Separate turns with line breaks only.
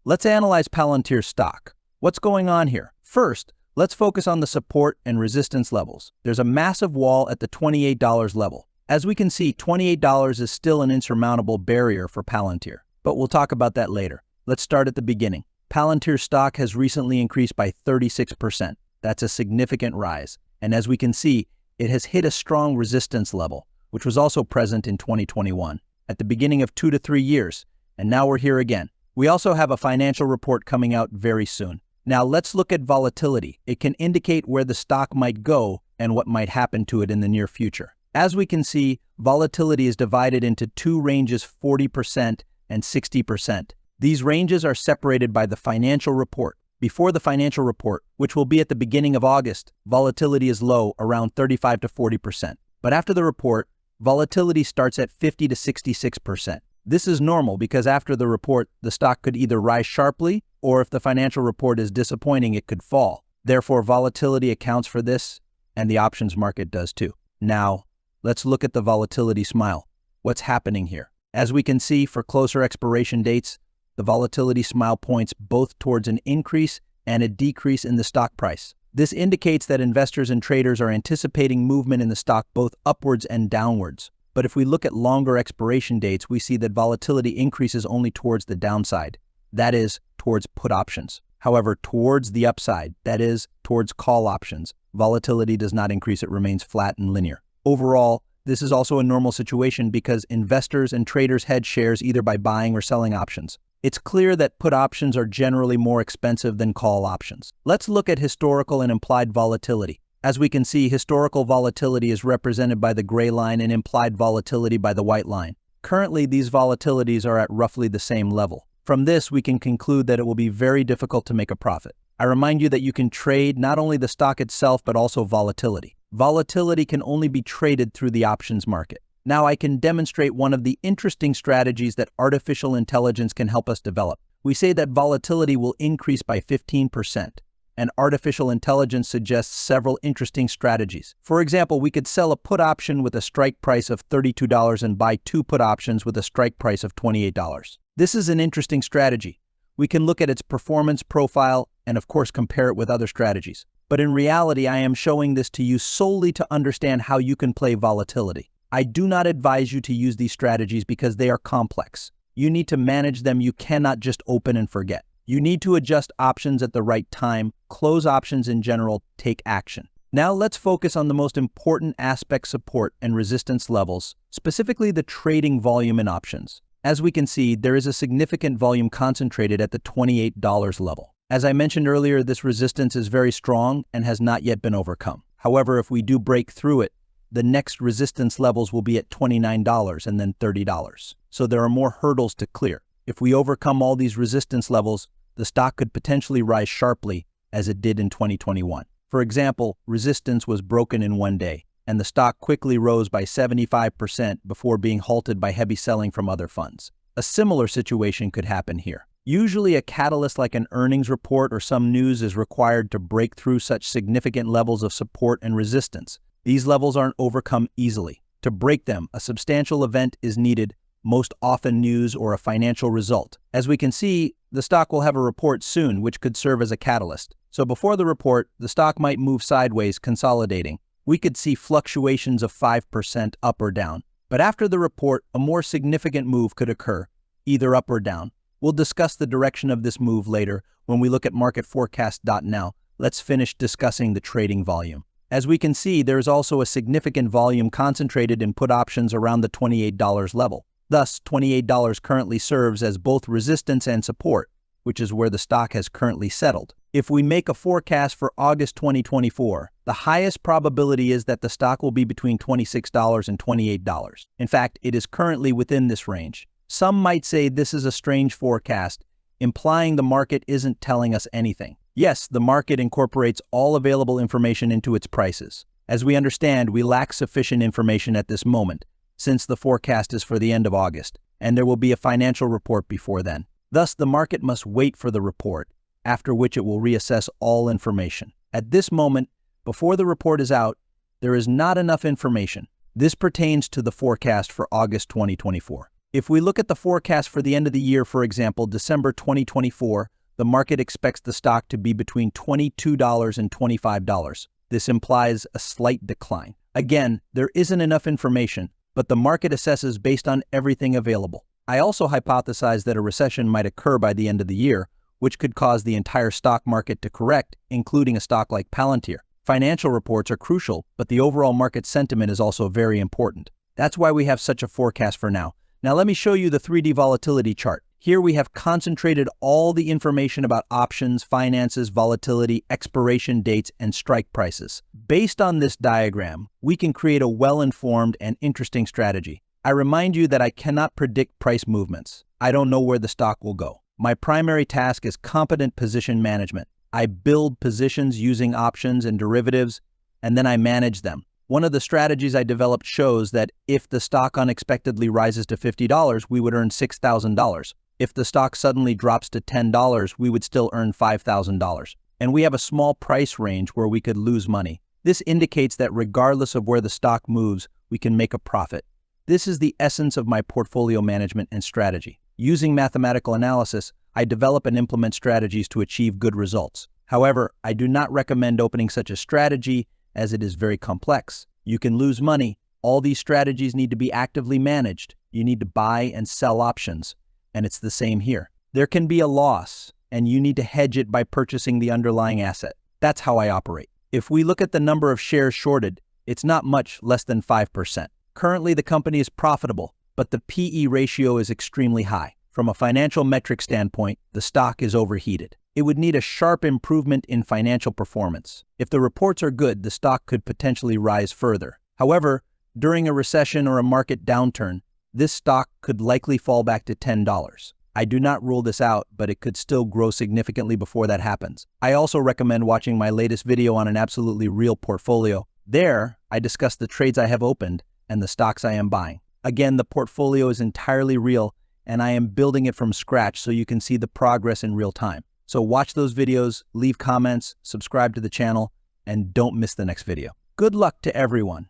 Let's analyze Palantir stock. What's going on here? First, let's focus on the support and resistance levels. There's a massive wall at the $28 level. As we can see, $28 is still an insurmountable barrier for Palantir, but we'll talk about that later. Let's start at the beginning. Palantir stock has recently increased by 36%. That's a significant rise. And as we can see, it has hit a strong resistance level, which was also present in 2021, at the beginning of 2 to 3 years, and now we're here again. We also have a financial report coming out very soon. Now let's look at volatility. It can indicate where the stock might go and what might happen to it in the near future. As we can see, volatility is divided into two ranges, 40% and 60%. These ranges are separated by the financial report. Before the financial report, which will be at the beginning of August, volatility is low, around 35 to 40%. But after the report, volatility starts at 50 to 66%. This is normal because after the report, the stock could either rise sharply, or if the financial report is disappointing, it could fall. Therefore, volatility accounts for this, and the options market does too. Now, let's look at the volatility smile. What's happening here? As we can see, for closer expiration dates, the volatility smile points both towards an increase and a decrease in the stock price. This indicates that investors and traders are anticipating movement in the stock both upwards and downwards. But if we look at longer expiration dates, we see that volatility increases only towards the downside, that is, towards put options. However, towards the upside, that is, towards call options, volatility does not increase, it remains flat and linear. Overall, this is also a normal situation because investors and traders hedge shares either by buying or selling options. It's clear that put options are generally more expensive than call options. Let's look at historical and implied volatility. As we can see, historical volatility is represented by the gray line and implied volatility by the white line. Currently, these volatilities are at roughly the same level. From this, we can conclude that it will be very difficult to make a profit. I remind you that you can trade not only the stock itself, but also volatility. Volatility can only be traded through the options market. Now I can demonstrate one of the interesting strategies that artificial intelligence can help us develop. We say that volatility will increase by 15%, and artificial intelligence suggests several interesting strategies. For example, we could sell a put option with a strike price of $32 and buy 2 put options with a strike price of $28. This is an interesting strategy. We can look at its performance profile and of course compare it with other strategies. But in reality, I am showing this to you solely to understand how you can play volatility. I do not advise you to use these strategies because they are complex. You need to manage them. You cannot just open and forget. You need to adjust options at the right time, close options in general, take action. Now let's focus on the most important aspect, support and resistance levels, specifically the trading volume in options. As we can see, there is a significant volume concentrated at the $28 level. As I mentioned earlier, this resistance is very strong and has not yet been overcome. However, if we do break through it, the next resistance levels will be at $29 and then $30. So there are more hurdles to clear. If we overcome all these resistance levels, the stock could potentially rise sharply as it did in 2021. For example, resistance was broken in one day, and the stock quickly rose by 75% before being halted by heavy selling from other funds. A similar situation could happen here. Usually a catalyst like an earnings report or some news is required to break through such significant levels of support and resistance. These levels aren't overcome easily. To break them, a substantial event is needed, most often news or a financial result. As we can see, the stock will have a report soon, which could serve as a catalyst. So before the report, the stock might move sideways, consolidating. We could see fluctuations of 5% up or down. But after the report, a more significant move could occur, either up or down. We'll discuss the direction of this move later when we look at market forecast. Now, let's finish discussing the trading volume. As we can see, there is also a significant volume concentrated in put options around the $28 level. Thus, $28 currently serves as both resistance and support, which is where the stock has currently settled. If we make a forecast for August 2024, the highest probability is that the stock will be between $26 and $28. In fact, it is currently within this range. Some might say this is a strange forecast, implying the market isn't telling us anything. Yes, the market incorporates all available information into its prices. As we understand, we lack sufficient information at this moment, since the forecast is for the end of August, and there will be a financial report before then. Thus, the market must wait for the report, after which it will reassess all information. At this moment, before the report is out, there is not enough information. This pertains to the forecast for August 2024. If we look at the forecast for the end of the year, for example, December 2024, the market expects the stock to be between $22 and $25. This implies a slight decline. Again, there isn't enough information, but the market assesses based on everything available. I also hypothesize that a recession might occur by the end of the year, which could cause the entire stock market to correct, including a stock like Palantir. Financial reports are crucial, but the overall market sentiment is also very important. That's why we have such a forecast for now. Now let me show you the 3D volatility chart. Here we have concentrated all the information about options, finances, volatility, expiration dates, and strike prices. Based on this diagram, we can create a well-informed and interesting strategy. I remind you that I cannot predict price movements. I don't know where the stock will go. My primary task is competent position management. I build positions using options and derivatives, and then I manage them. One of the strategies I developed shows that if the stock unexpectedly rises to $50, we would earn $6,000. If the stock suddenly drops to $10, we would still earn $5,000. And we have a small price range where we could lose money. This indicates that regardless of where the stock moves, we can make a profit. This is the essence of my portfolio management and strategy. Using mathematical analysis, I develop and implement strategies to achieve good results. However, I do not recommend opening such a strategy as it is very complex. You can lose money. All these strategies need to be actively managed. You need to buy and sell options, and it's the same here. There can be a loss, and you need to hedge it by purchasing the underlying asset. That's how I operate. If we look at the number of shares shorted, it's not much less than 5%. Currently, the company is profitable, but the PE ratio is extremely high. From a financial metric standpoint, the stock is overheated. It would need a sharp improvement in financial performance. If the reports are good, the stock could potentially rise further. However, during a recession or a market downturn, this stock could likely fall back to $10. I do not rule this out, but it could still grow significantly before that happens. I also recommend watching my latest video on an absolutely real portfolio. There, I discuss the trades I have opened and the stocks I am buying. Again, the portfolio is entirely real, and I am building it from scratch so you can see the progress in real time. So watch those videos, leave comments, subscribe to the channel, and don't miss the next video. Good luck to everyone.